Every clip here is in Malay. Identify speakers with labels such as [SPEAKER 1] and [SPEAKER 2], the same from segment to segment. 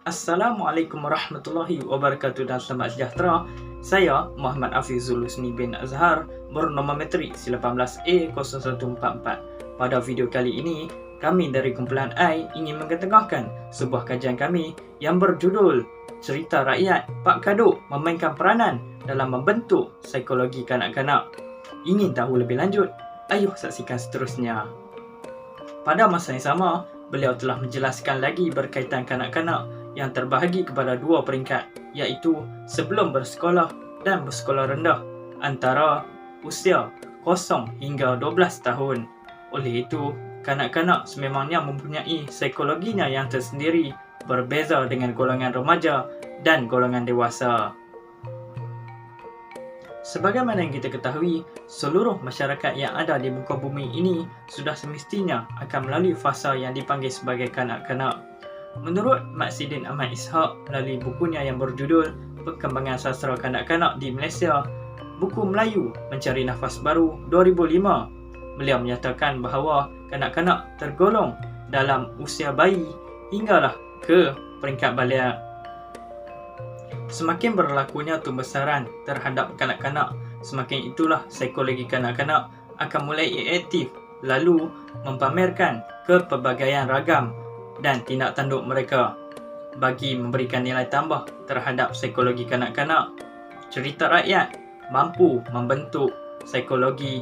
[SPEAKER 1] Assalamualaikum warahmatullahi wabarakatuh dan selamat sejahtera. Saya Muhammad Afizul Husni bin Azhar, bernometrik 18A0144. Pada video kali ini, kami dari kumpulan I ingin mengetengahkan sebuah kajian kami yang berjudul Cerita Rakyat Pak Kadok memainkan peranan dalam membentuk psikologi kanak-kanak. Ingin tahu lebih lanjut? Ayuh saksikan seterusnya. Pada masa yang sama, beliau telah menjelaskan lagi berkaitan kanak-kanak yang terbahagi kepada dua peringkat, iaitu sebelum bersekolah dan bersekolah rendah, antara usia 0 hingga 12 tahun. Oleh itu, kanak-kanak sememangnya mempunyai psikologinya yang tersendiri, berbeza dengan golongan remaja dan golongan dewasa. Sebagaimana yang kita ketahui, seluruh masyarakat yang ada di muka bumi ini sudah semestinya akan melalui fasa yang dipanggil sebagai kanak-kanak. Menurut Maksudin Ahmad Ishaq melalui bukunya yang berjudul Perkembangan Sastra Kanak-kanak di Malaysia, buku Melayu Mencari Nafas Baru 2005, beliau menyatakan bahawa kanak-kanak tergolong dalam usia bayi hinggalah ke peringkat balik. Semakin berlakunya pembesaran terhadap kanak-kanak, semakin itulah psikologi kanak-kanak akan mulai aktif, lalu mempamerkan kepelbagaian ragam dan tindak tanduk mereka. Bagi memberikan nilai tambah terhadap psikologi kanak-kanak, cerita rakyat mampu membentuk psikologi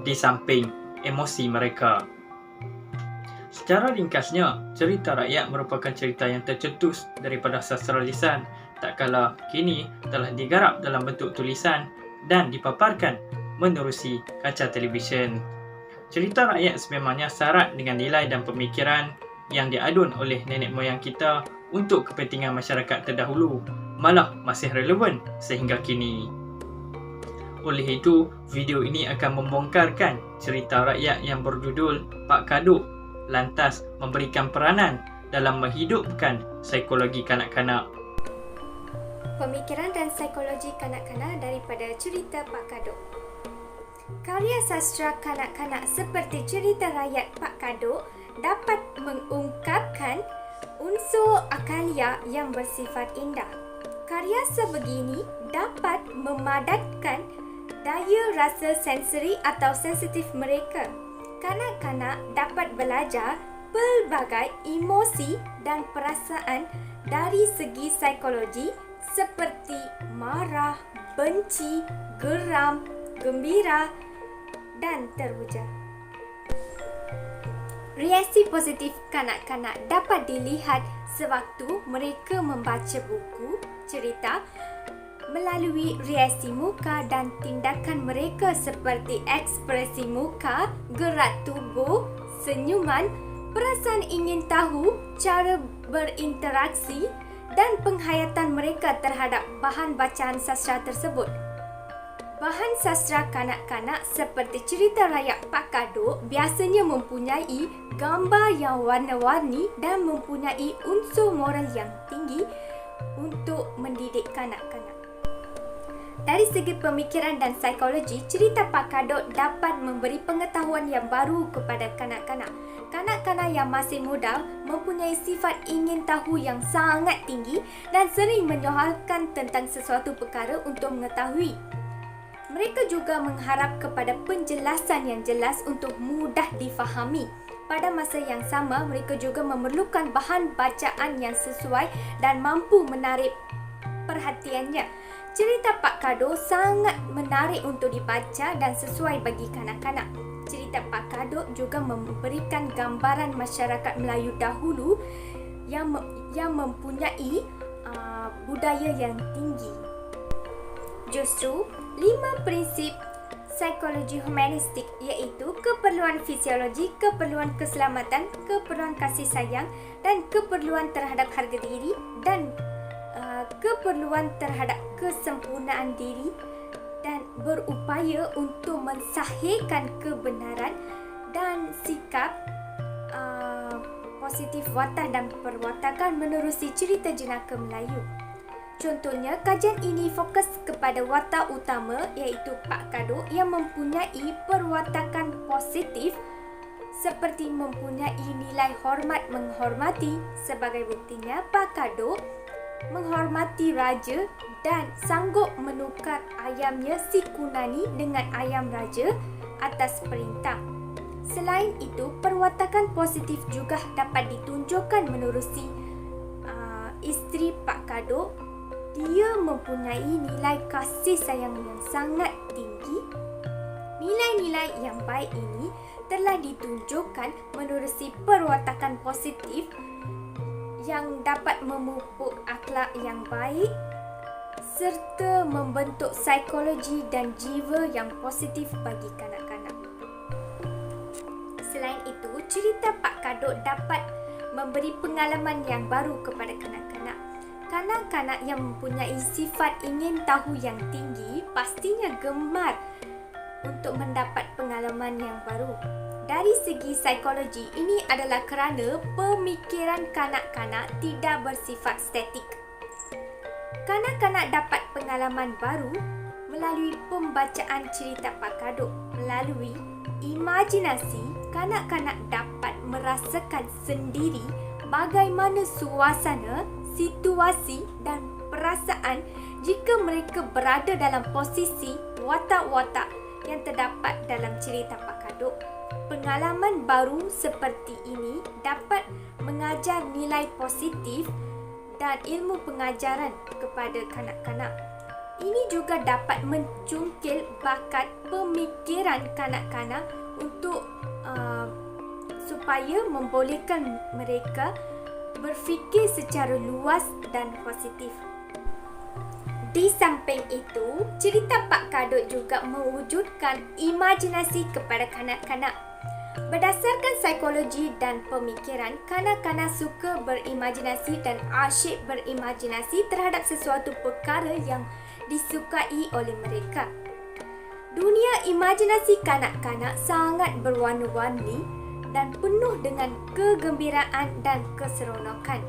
[SPEAKER 1] di samping emosi mereka. Secara ringkasnya, cerita rakyat merupakan cerita yang tercetus daripada sastra lisan, tak kala kini telah digarap dalam bentuk tulisan dan dipaparkan menerusi kaca televisyen. Cerita rakyat sememangnya syarat dengan nilai dan pemikiran yang diadun oleh nenek moyang kita untuk kepentingan masyarakat terdahulu, malah masih relevan sehingga kini. Oleh itu, video ini akan membongkarkan cerita rakyat yang berjudul Pak Kadok, lantas memberikan peranan dalam menghidupkan psikologi kanak-kanak.
[SPEAKER 2] Pemikiran dan psikologi kanak-kanak daripada cerita Pak Kadok. Karya sastra kanak-kanak seperti cerita rakyat Pak Kadok dapat mengungkapkan unsur akalia yang bersifat indah. Karya sebegini dapat memadatkan daya rasa sensori atau sensitif mereka. Kanak-kanak dapat belajar pelbagai emosi dan perasaan dari segi psikologi seperti marah, benci, geram, gembira dan teruja. Reaksi positif kanak-kanak dapat dilihat sewaktu mereka membaca buku cerita melalui reaksi muka dan tindakan mereka seperti ekspresi muka, gerak tubuh, senyuman, perasaan ingin tahu, cara berinteraksi dan penghayatan mereka terhadap bahan bacaan sastra tersebut. Bahan sastra kanak-kanak seperti cerita rakyat Pak Kadok biasanya mempunyai gambar yang warna-warni dan mempunyai unsur moral yang tinggi untuk mendidik kanak-kanak. Dari segi pemikiran dan psikologi, cerita Pak Kadok dapat memberi pengetahuan yang baru kepada kanak-kanak. Kanak-kanak yang masih muda mempunyai sifat ingin tahu yang sangat tinggi dan sering menyoalkan tentang sesuatu perkara untuk mengetahui. Mereka juga mengharap kepada penjelasan yang jelas untuk mudah difahami. Pada masa yang sama, mereka juga memerlukan bahan bacaan yang sesuai dan mampu menarik perhatiannya. Cerita Pak Kadok sangat menarik untuk dibaca dan sesuai bagi kanak-kanak. Cerita Pak Kadok juga memberikan gambaran masyarakat Melayu dahulu yang mempunyai budaya yang tinggi. Justru, 5 prinsip psikologi humanistik iaitu keperluan fisiologi, keperluan keselamatan, keperluan kasih sayang dan keperluan terhadap harga diri dan keperluan terhadap kesempurnaan diri dan berupaya untuk mensahihkan kebenaran dan sikap positif watak dan perwatakan menerusi cerita jenaka Melayu. Contohnya, kajian ini fokus kepada watak utama iaitu Pak Kadok yang mempunyai perwatakan positif seperti mempunyai nilai hormat menghormati. Sebagai buktinya, Pak Kadok menghormati raja dan sanggup menukar ayamnya si Kunani dengan ayam raja atas perintah. Selain itu, perwatakan positif juga dapat ditunjukkan menerusi isteri Pak Kadok. Dia mempunyai nilai kasih sayang yang sangat tinggi. Nilai-nilai yang baik ini telah ditunjukkan menerusi perwatakan positif yang dapat memupuk akhlak yang baik serta membentuk psikologi dan jiwa yang positif bagi kanak-kanak. Selain itu, cerita Pak Kadok dapat memberi pengalaman yang baru kepada kanak-kanak. Kanak-kanak yang mempunyai sifat ingin tahu yang tinggi pastinya gemar untuk mendapat pengalaman yang baru. Dari segi psikologi, ini adalah kerana pemikiran kanak-kanak tidak bersifat statik. Kanak-kanak dapat pengalaman baru melalui pembacaan cerita Pak Kadok. Melalui imajinasi, kanak-kanak dapat merasakan sendiri bagaimana suasana, situasi dan perasaan jika mereka berada dalam posisi watak-watak yang terdapat dalam cerita Pak Kadok. Pengalaman baru seperti ini dapat mengajar nilai positif dan ilmu pengajaran kepada kanak-kanak. Ini juga dapat mencungkil bakat pemikiran kanak-kanak untuk supaya membolehkan mereka berfikir secara luas dan positif. Di samping itu, cerita Pak Kadok juga mewujudkan imajinasi kepada kanak-kanak. Berdasarkan psikologi dan pemikiran, kanak-kanak suka berimajinasi dan asyik berimajinasi terhadap sesuatu perkara yang disukai oleh mereka. Dunia imajinasi kanak-kanak sangat berwarna-warni dan penuh dengan kegembiraan dan keseronokan.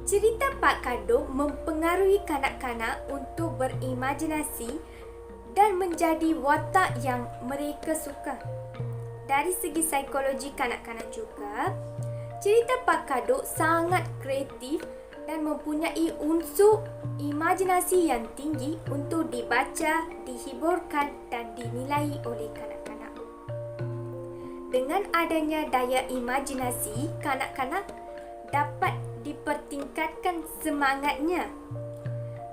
[SPEAKER 2] Cerita Pak Kadok mempengaruhi kanak-kanak untuk berimajinasi dan menjadi watak yang mereka suka. Dari segi psikologi kanak-kanak juga, cerita Pak Kadok sangat kreatif dan mempunyai unsur imajinasi yang tinggi untuk dibaca, dihiburkan dan dinilai oleh kanak-kanak. Dengan adanya daya imajinasi, kanak-kanak dapat dipertingkatkan semangatnya.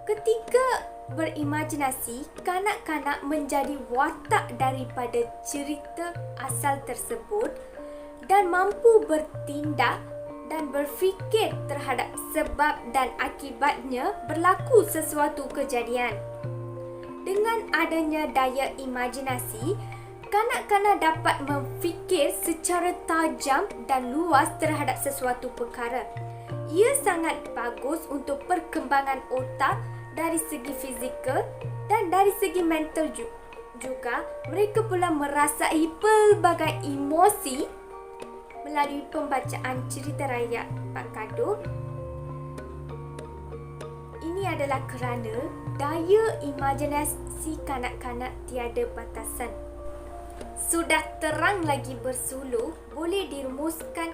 [SPEAKER 2] Ketika berimajinasi, kanak-kanak menjadi watak daripada cerita asal tersebut dan mampu bertindak dan berfikir terhadap sebab dan akibatnya berlaku sesuatu kejadian. Dengan adanya daya imajinasi, kanak-kanak dapat memfikir secara tajam dan luas terhadap sesuatu perkara. Ia sangat bagus untuk perkembangan otak dari segi fizikal dan dari segi mental juga. Mereka pula merasai pelbagai emosi melalui pembacaan cerita rakyat Pak Kadok. Ini adalah kerana daya imajinasi kanak-kanak tiada batasan. Sudah terang lagi bersuluh, boleh dirumuskan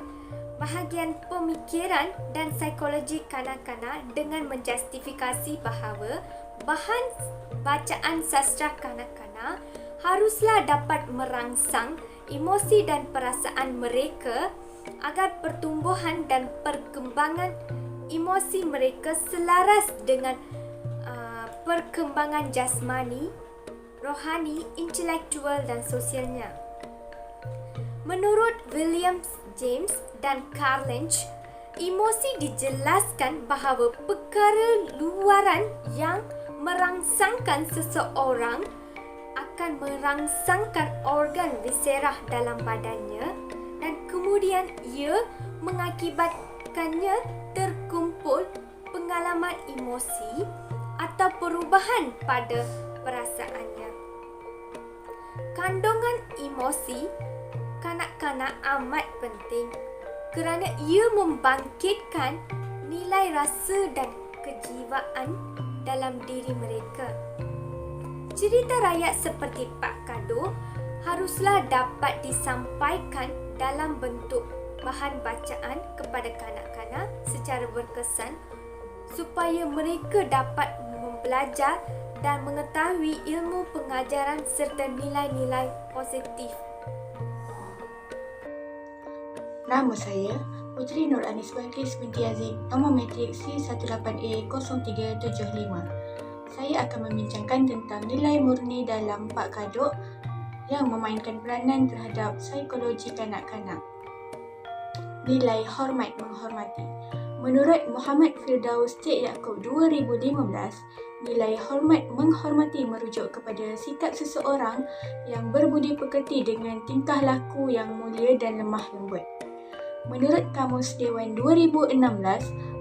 [SPEAKER 2] bahagian pemikiran dan psikologi kanak-kanak dengan menjustifikasi bahawa bahan bacaan sastra kanak-kanak haruslah dapat merangsang emosi dan perasaan mereka agar pertumbuhan dan perkembangan emosi mereka selaras dengan perkembangan jasmani, rohani, intelektual dan sosialnya. Menurut William James dan Carl Lynch, emosi dijelaskan bahawa perkara luaran yang merangsangkan seseorang akan merangsangkan organ viscerah dalam badannya dan kemudian ia mengakibatkannya terkumpul pengalaman emosi atau perubahan pada perasaannya. Kandungan emosi kanak-kanak amat penting kerana ia membangkitkan nilai rasa dan kejiwaan dalam diri mereka. Cerita rakyat seperti Pak Kadok haruslah dapat disampaikan dalam bentuk bahan bacaan kepada kanak-kanak secara berkesan supaya mereka dapat belajar dan mengetahui ilmu pengajaran serta nilai-nilai positif.
[SPEAKER 3] Nama saya Puteri Nur Anis Balkis binti Aziz, nombor matrik C18A0375. Saya akan membincangkan tentang nilai murni dalam Pak Kadok yang memainkan peranan terhadap psikologi kanak-kanak. Nilai hormat menghormati. Menurut Muhammad Firdaus Cik Yaakob 2015, nilai hormat menghormati merujuk kepada sikap seseorang yang berbudi pekerti dengan tingkah laku yang mulia dan lemah lembut. Menurut Kamus Dewan 2016,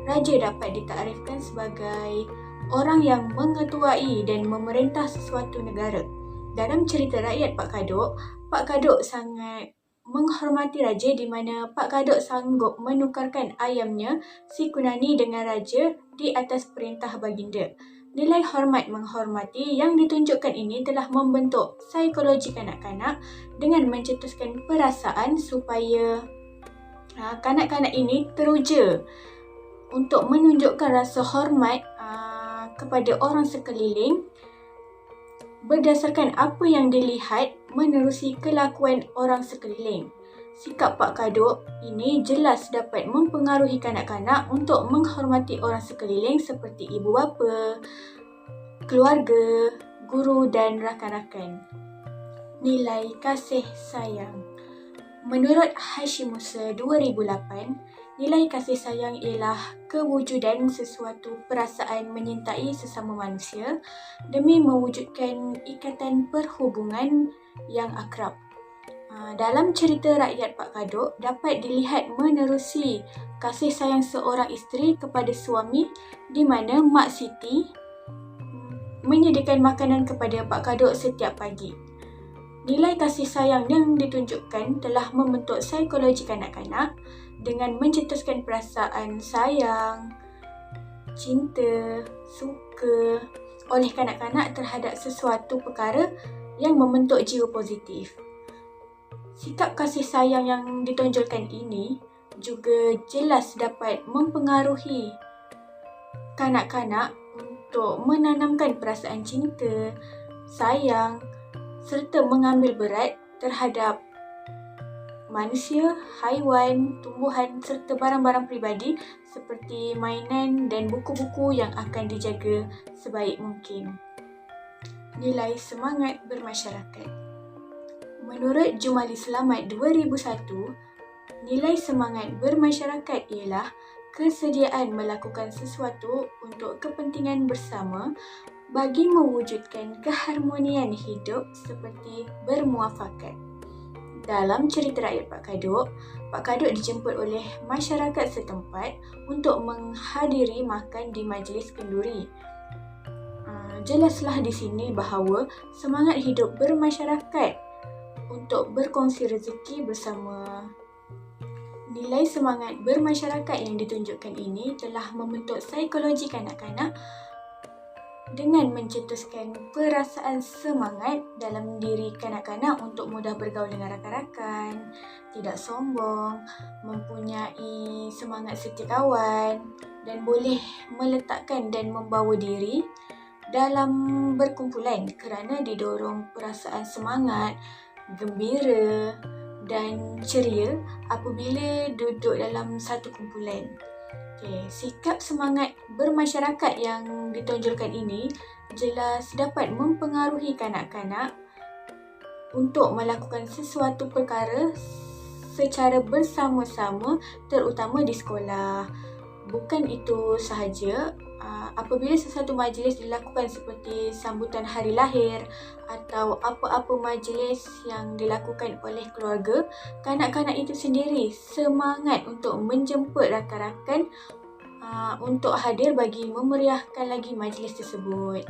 [SPEAKER 3] raja dapat ditakrifkan sebagai orang yang mengetuai dan memerintah sesuatu negara. Dalam cerita rakyat Pak Kadok sangat menghormati raja di mana Pak Kadok sanggup menukarkan ayamnya si Kunani dengan raja di atas perintah baginda. Nilai hormat menghormati yang ditunjukkan ini telah membentuk psikologi kanak-kanak dengan mencetuskan perasaan supaya kanak-kanak ini teruja untuk menunjukkan rasa hormat kepada orang sekeliling berdasarkan apa yang dilihat menerusi kelakuan orang sekeliling. Sikap Pak Kadok ini jelas dapat mempengaruhi kanak-kanak untuk menghormati orang sekeliling seperti ibu bapa, keluarga, guru dan rakan-rakan. Nilai kasih sayang. Menurut Hashim Musa 2008, nilai kasih sayang ialah kewujudan sesuatu perasaan menyintai sesama manusia demi mewujudkan ikatan perhubungan yang akrab. Dalam cerita rakyat Pak Kadok dapat dilihat menerusi kasih sayang seorang isteri kepada suami di mana Mak Siti menyediakan makanan kepada Pak Kadok setiap pagi. Nilai kasih sayang yang ditunjukkan telah membentuk psikologi kanak-kanak dengan mencetuskan perasaan sayang, cinta, suka oleh kanak-kanak terhadap sesuatu perkara yang membentuk jiwa positif. Sikap kasih sayang yang ditonjolkan ini juga jelas dapat mempengaruhi kanak-kanak untuk menanamkan perasaan cinta, sayang serta mengambil berat terhadap manusia, haiwan, tumbuhan serta barang-barang peribadi seperti mainan dan buku-buku yang akan dijaga sebaik mungkin. Nilai semangat bermasyarakat. Menurut Jumali Selamat 2001, nilai semangat bermasyarakat ialah kesediaan melakukan sesuatu untuk kepentingan bersama bagi mewujudkan keharmonian hidup seperti bermuafakat. Dalam cerita rakyat Pak Kadok dijemput oleh masyarakat setempat untuk menghadiri makan di majlis kenduri. Jelaslah di sini bahawa semangat hidup bermasyarakat untuk berkongsi rezeki bersama. Nilai semangat bermasyarakat yang ditunjukkan ini telah membentuk psikologi kanak-kanak dengan mencetuskan perasaan semangat dalam diri kanak-kanak untuk mudah bergaul dengan rakan-rakan, tidak sombong, mempunyai semangat setia kawan dan boleh meletakkan dan membawa diri dalam berkumpulan kerana didorong perasaan semangat, gembira dan ceria apabila duduk dalam satu kumpulan. Sikap semangat bermasyarakat yang ditonjolkan ini jelas dapat mempengaruhi kanak-kanak untuk melakukan sesuatu perkara secara bersama-sama terutama di sekolah. Bukan itu sahaja, apabila sesuatu majlis dilakukan seperti sambutan hari lahir atau apa-apa majlis yang dilakukan oleh keluarga, kanak-kanak itu sendiri semangat untuk menjemput rakan-rakan untuk hadir bagi memeriahkan lagi majlis tersebut.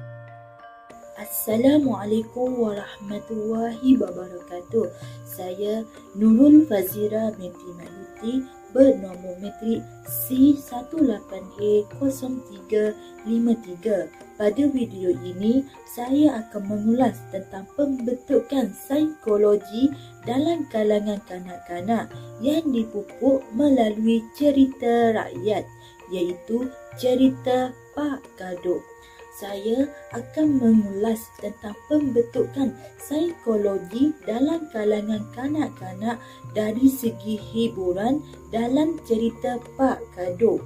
[SPEAKER 4] Assalamualaikum warahmatullahi wabarakatuh. Saya Nurul Fazira binti Maluti, bernombor metrik C18A0353. Pada video ini, saya akan mengulas tentang pembentukan psikologi dalam kalangan kanak-kanak yang dipupuk melalui cerita rakyat, iaitu cerita Pak Kadok. Saya akan mengulas tentang pembentukan psikologi dalam kalangan kanak-kanak dari segi hiburan dalam cerita Pak Kadok.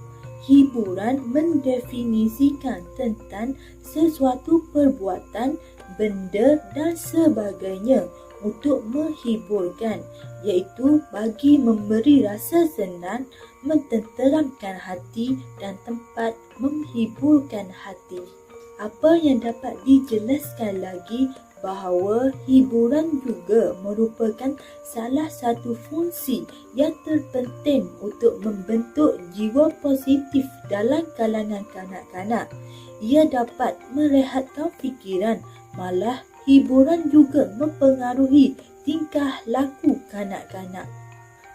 [SPEAKER 4] Hiburan mendefinisikan tentang sesuatu perbuatan, benda dan sebagainya untuk menghiburkan, iaitu bagi memberi rasa senang, mententeramkan hati dan tempat menghiburkan hati. Apa yang dapat dijelaskan lagi bahawa hiburan juga merupakan salah satu fungsi yang terpenting untuk membentuk jiwa positif dalam kalangan kanak-kanak. Ia dapat merehatkan fikiran, malah hiburan juga mempengaruhi tingkah laku kanak-kanak.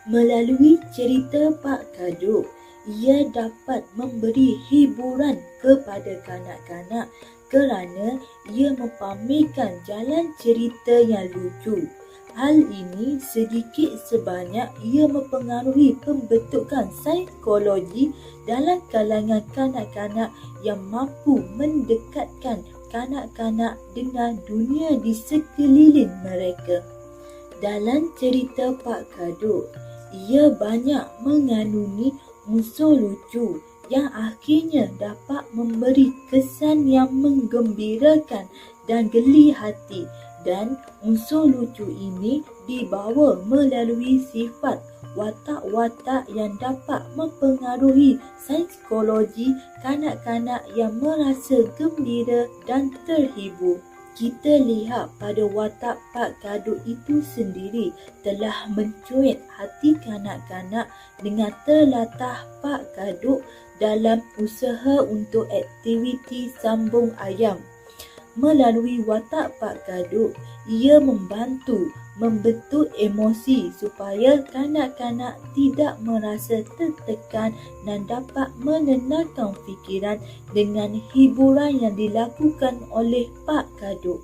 [SPEAKER 4] Melalui cerita Pak Kadok, ia dapat memberi hiburan kepada kanak-kanak kerana ia mempamerkan jalan cerita yang lucu. Hal ini sedikit sebanyak ia mempengaruhi pembentukan psikologi dalam kalangan kanak-kanak yang mampu mendekatkan kanak-kanak dengan dunia di sekeliling mereka. Dalam cerita Pak Kadok, ia banyak mengandungi unsur lucu yang akhirnya dapat memberi kesan yang menggembirakan dan geli hati, dan unsur lucu ini dibawa melalui sifat watak-watak yang dapat mempengaruhi psikologi kanak-kanak yang merasa gembira dan terhibur. Kita lihat pada watak Pak Kadok itu sendiri telah mencuit hati kanak-kanak dengan telatah Pak Kadok dalam usaha untuk aktiviti sambung ayam. Melalui watak Pak Kadok, ia membantu membentuk emosi supaya kanak-kanak tidak merasa tertekan dan dapat menenangkan fikiran dengan hiburan yang dilakukan oleh Pak Kadok.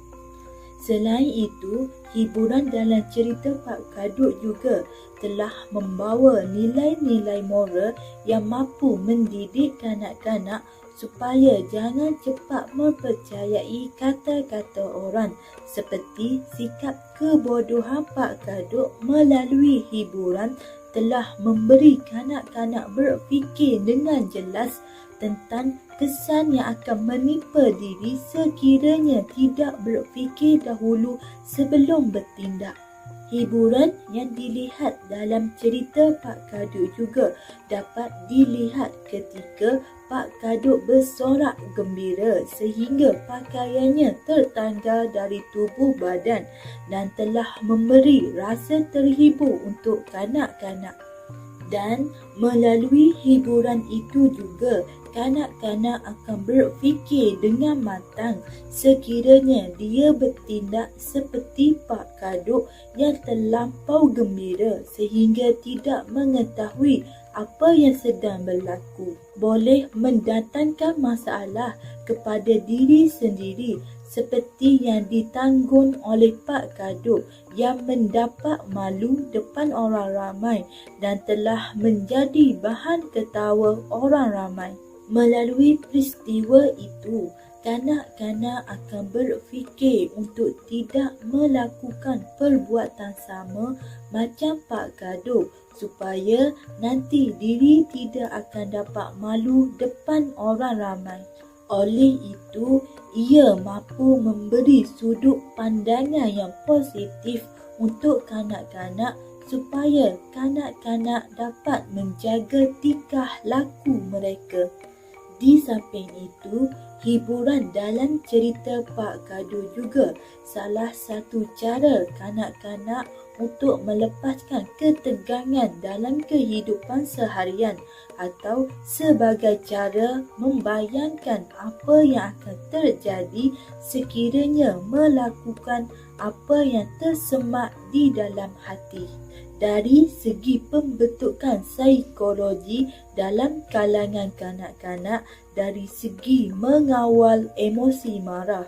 [SPEAKER 4] Selain itu, hiburan dalam cerita Pak Kadok juga telah membawa nilai-nilai moral yang mampu mendidik kanak-kanak supaya jangan cepat mempercayai kata-kata orang, seperti sikap kebodohan Pak Kadok melalui hiburan telah memberi kanak-kanak berfikir dengan jelas tentang kesan yang akan menimpa diri sekiranya tidak berfikir dahulu sebelum bertindak. Hiburan yang dilihat dalam cerita Pak Kadok juga dapat dilihat ketika Pak Kadok bersorak gembira sehingga pakaiannya tertanggal dari tubuh badan dan telah memberi rasa terhibur untuk kanak-kanak. Dan melalui hiburan itu juga kanak-kanak akan berfikir dengan matang sekiranya dia bertindak seperti Pak Kadok yang terlampau gembira sehingga tidak mengetahui apa yang sedang berlaku. Boleh mendatangkan masalah kepada diri sendiri seperti yang ditanggung oleh Pak Kadok yang mendapat malu depan orang ramai dan telah menjadi bahan ketawa orang ramai. Melalui peristiwa itu, kanak-kanak akan berfikir untuk tidak melakukan perbuatan sama macam Pak Kadok supaya nanti diri tidak akan dapat malu depan orang ramai. Oleh itu, ia mampu memberi sudut pandangan yang positif untuk kanak-kanak supaya kanak-kanak dapat menjaga tingkah laku mereka. Di samping itu, hiburan dalam cerita Pak Kadok juga salah satu cara kanak-kanak untuk melepaskan ketegangan dalam kehidupan seharian atau sebagai cara membayangkan apa yang akan terjadi sekiranya melakukan apa yang tersemak di dalam hati. Dari segi pembentukan psikologi dalam kalangan kanak-kanak, dari segi mengawal emosi marah.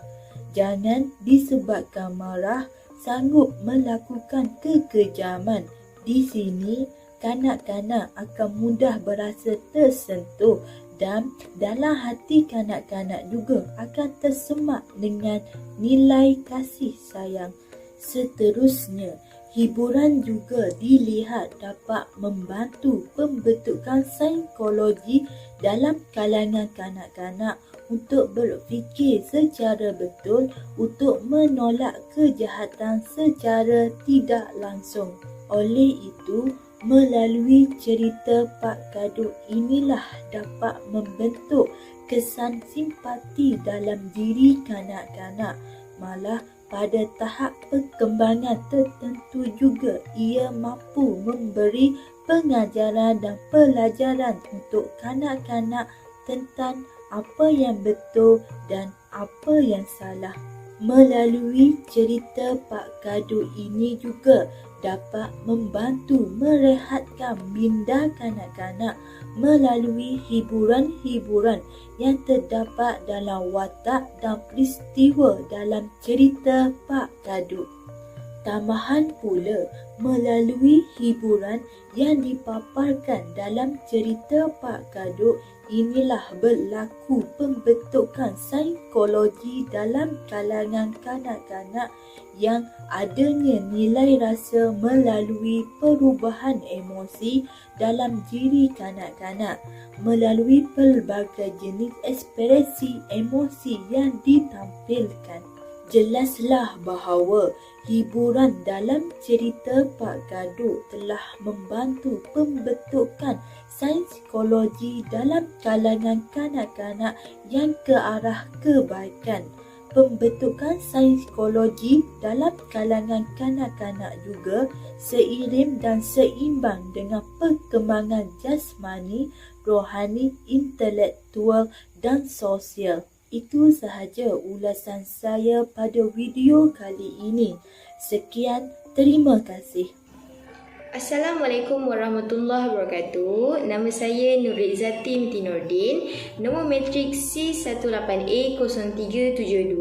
[SPEAKER 4] Jangan disebabkan marah sanggup melakukan kekejaman. Di sini, kanak-kanak akan mudah berasa tersentuh dan dalam hati kanak-kanak juga akan tersemak dengan nilai kasih sayang. Seterusnya, hiburan juga dilihat dapat membantu pembentukan psikologi dalam kalangan kanak-kanak untuk berfikir secara betul untuk menolak kejahatan secara tidak langsung. Oleh itu, melalui cerita Pak Kado inilah dapat membentuk kesan simpati dalam diri kanak-kanak. Malah pada tahap perkembangan tertentu juga ia mampu memberi pengajaran dan pelajaran untuk kanak-kanak tentang apa yang betul dan apa yang salah. Melalui cerita Pak Kado ini juga dapat membantu merehatkan minda kanak-kanak melalui hiburan-hiburan yang terdapat dalam watak dan peristiwa dalam cerita Pak Kado. Tambahan pula, melalui hiburan yang dipaparkan dalam cerita Pak Kado, inilah berlaku pembentukan psikologi dalam kalangan kanak-kanak yang adanya nilai rasa melalui perubahan emosi dalam diri kanak-kanak melalui pelbagai jenis ekspresi emosi yang ditampilkan. Jelaslah bahawa hiburan dalam cerita Pak Kado telah membantu pembentukan psikologi dalam kalangan kanak-kanak yang ke arah kebaikan. Pembentukan psikologi dalam kalangan kanak-kanak juga seiring dan seimbang dengan perkembangan jasmani, rohani, intelektual dan sosial. Itu sahaja ulasan saya pada video kali ini. Sekian, terima kasih.
[SPEAKER 5] Assalamualaikum warahmatullahi wabarakatuh. Nama saya Nurizzati Binti Nordin. Nombor matrik C18A0372.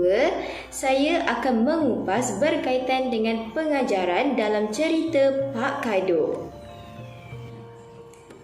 [SPEAKER 5] Saya akan mengupas berkaitan dengan pengajaran dalam cerita Pak Kado.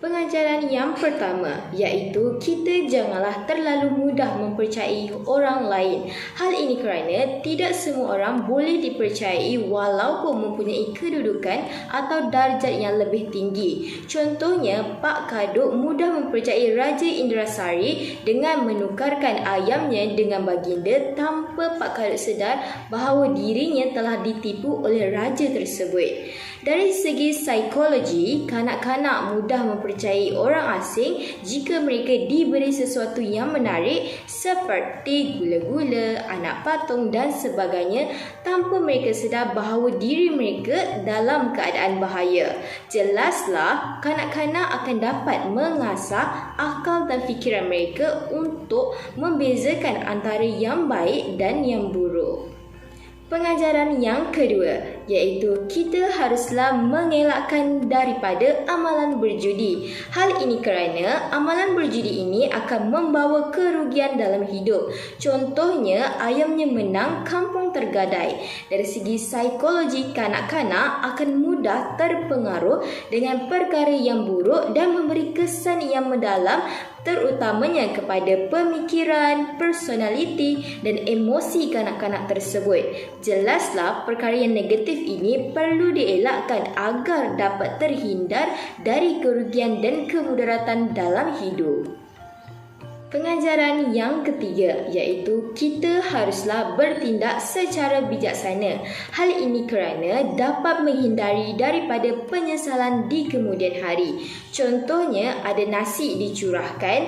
[SPEAKER 5] Pengajaran yang pertama iaitu kita janganlah terlalu mudah mempercayai orang lain. Hal ini kerana tidak semua orang boleh dipercayai walaupun mempunyai kedudukan atau darjat yang lebih tinggi. Contohnya, Pak Kado mudah mempercayai Raja Indrasari dengan menukarkan ayamnya dengan baginda tanpa Pak Kado sedar bahawa dirinya telah ditipu oleh raja tersebut. Dari segi psikologi, kanak-kanak mudah mempercayai orang asing jika mereka diberi sesuatu yang menarik seperti gula-gula, anak patung dan sebagainya tanpa mereka sedar bahawa diri mereka dalam keadaan bahaya. Jelaslah, kanak-kanak akan dapat mengasah akal dan fikiran mereka untuk membezakan antara yang baik dan yang buruk. Pengajaran yang kedua iaitu kita haruslah mengelakkan daripada amalan berjudi. Hal ini kerana amalan berjudi ini akan membawa kerugian dalam hidup. Contohnya, ayamnya menang, kampung tergadai. Dari segi psikologi, kanak-kanak akan mudah terpengaruh dengan perkara yang buruk dan memberi kesan yang mendalam terutamanya kepada pemikiran, personaliti dan emosi kanak-kanak tersebut. Jelaslah perkara yang negatif ini perlu dielakkan agar dapat terhindar dari kerugian dan kemudaratan dalam hidup. Pengajaran yang ketiga iaitu kita haruslah bertindak secara bijaksana. Hal ini kerana dapat menghindari daripada penyesalan di kemudian hari. Contohnya, ada nasi dicurahkan,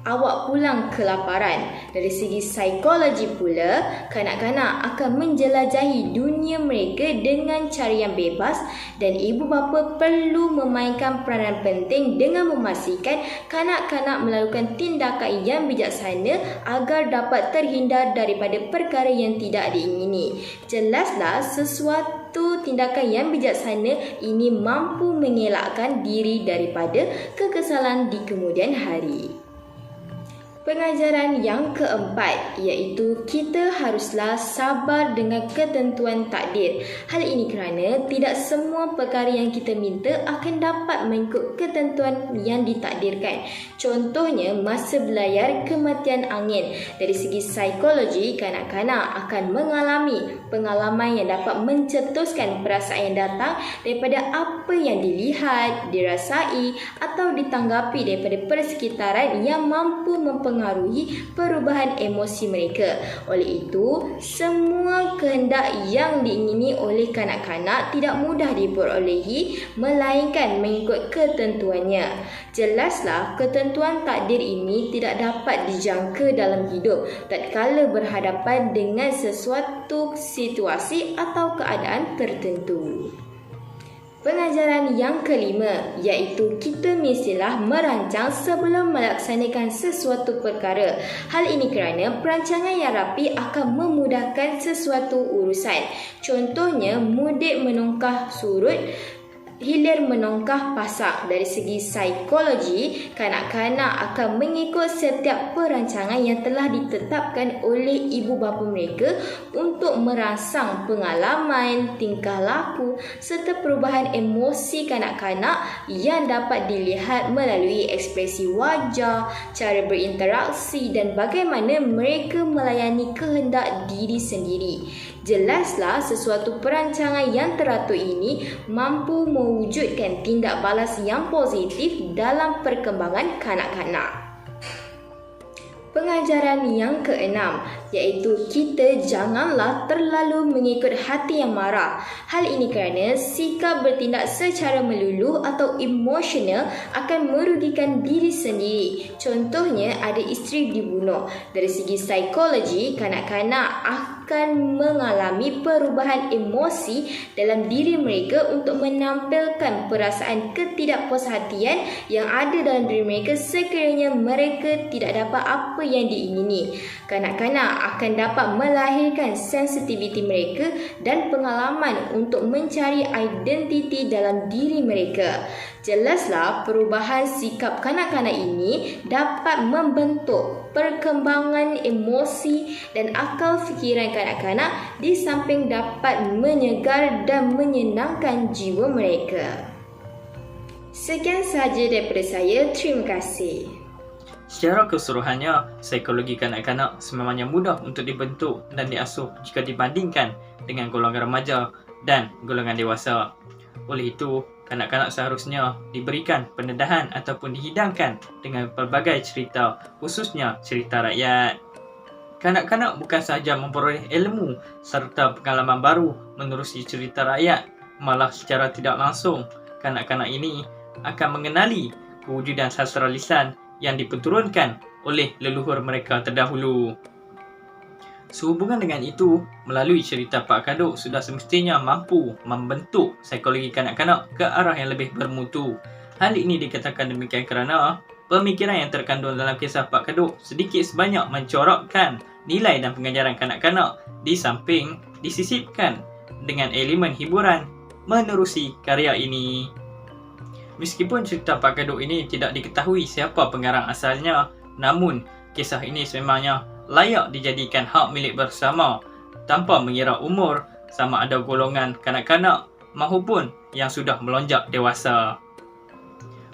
[SPEAKER 5] awak pulang kelaparan. Dari segi psikologi pula, kanak-kanak akan menjelajahi dunia mereka dengan cara yang bebas dan ibu bapa perlu memainkan peranan penting dengan memastikan kanak-kanak melakukan tindakan yang bijaksana agar dapat terhindar daripada perkara yang tidak diingini. Jelaslah sesuatu tindakan yang bijaksana ini mampu mengelakkan diri daripada kekesalan di kemudian hari. Pengajaran yang keempat iaitu kita haruslah sabar dengan ketentuan takdir. Hal ini kerana tidak semua perkara yang kita minta akan dapat mengikut ketentuan yang ditakdirkan. Contohnya masa belayar kematian angin. Dari segi psikologi, kanak-kanak akan mengalami pengalaman yang dapat mencetuskan perasaan yang datang daripada apa yang dilihat, dirasai atau ditanggapi daripada persekitaran yang mampu mempengaruhi perubahan emosi mereka. Oleh itu, semua kehendak yang diingini oleh kanak-kanak tidak mudah diperolehi melainkan mengikut ketentuannya. Jelaslah ketentuan takdir ini tidak dapat dijangka dalam hidup tatkala berhadapan dengan sesuatu situasi atau keadaan tertentu. Pengajaran yang kelima iaitu kita mestilah merancang sebelum melaksanakan sesuatu perkara. Hal ini kerana perancangan yang rapi akan memudahkan sesuatu urusan. Contohnya mudik menongkah surut, hilir menongkah pasak. Dari segi psikologi, kanak-kanak akan mengikut setiap perancangan yang telah ditetapkan oleh ibu bapa mereka untuk merangsang pengalaman, tingkah laku serta perubahan emosi kanak-kanak yang dapat dilihat melalui ekspresi wajah, cara berinteraksi dan bagaimana mereka melayani kehendak diri sendiri. Jelaslah sesuatu perancangan yang teratur ini mampu mewujudkan tindak balas yang positif dalam perkembangan kanak-kanak. Pengajaran yang keenam iaitu kita janganlah terlalu mengikut hati yang marah. Hal ini kerana sikap bertindak secara meluluh atau emosional akan merugikan diri sendiri. Contohnya ada isteri dibunuh. Dari segi psikologi, kanak-kanak akan mengalami perubahan emosi dalam diri mereka untuk menampilkan perasaan ketidakpuashatian yang ada dalam diri mereka sekiranya mereka tidak dapat apa yang diingini. Kanak-kanak akan dapat melahirkan sensitiviti mereka dan pengalaman untuk mencari identiti dalam diri mereka. Jelaslah perubahan sikap kanak-kanak ini dapat membentuk perkembangan emosi dan akal fikiran kanak-kanak di samping dapat menyegar dan menyenangkan jiwa mereka. Sekian sahaja daripada saya. Terima kasih.
[SPEAKER 1] Secara keseluruhannya, psikologi kanak-kanak sememangnya mudah untuk dibentuk dan diasuh jika dibandingkan dengan golongan remaja dan golongan dewasa. Oleh itu, kanak-kanak seharusnya diberikan pendedahan ataupun dihidangkan dengan pelbagai cerita, khususnya cerita rakyat. Kanak-kanak bukan sahaja memperoleh ilmu serta pengalaman baru menerusi cerita rakyat, malah secara tidak langsung, kanak-kanak ini akan mengenali kewujudan sastra lisan yang diperturunkan oleh leluhur mereka terdahulu. Sehubungan dengan itu, melalui cerita Pak Kadok sudah semestinya mampu membentuk psikologi kanak-kanak ke arah yang lebih bermutu. Hal ini dikatakan demikian kerana pemikiran yang terkandung dalam kisah Pak Kadok sedikit sebanyak mencorakkan nilai dan pengajaran kanak-kanak di samping disisipkan dengan elemen hiburan menerusi karya ini. Meskipun cerita Pak Kadok ini tidak diketahui siapa pengarang asalnya, namun kisah ini sememangnya layak dijadikan hak milik bersama tanpa mengira umur, sama ada golongan kanak-kanak maupun yang sudah melonjak dewasa.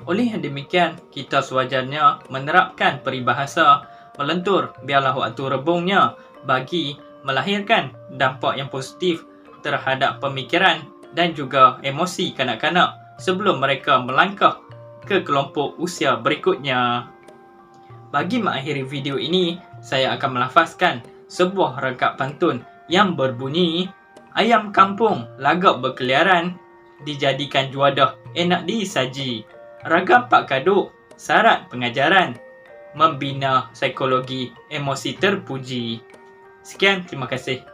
[SPEAKER 1] Oleh yang demikian, kita sewajarnya menerapkan peribahasa melentur biarlah waktu rebungnya bagi melahirkan dampak yang positif terhadap pemikiran dan juga emosi kanak-kanak sebelum mereka melangkah ke kelompok usia berikutnya. Bagi mengakhiri video ini, saya akan melafazkan sebuah rangkap pantun yang berbunyi, ayam kampung lagak berkeliaran, dijadikan juadah enak disaji. Ragam Pak Kadok, syarat pengajaran. membina psikologi emosi terpuji. Sekian, terima kasih.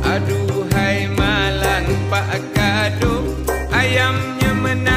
[SPEAKER 6] Aduhai malang Pak Kado, ayamnya menang.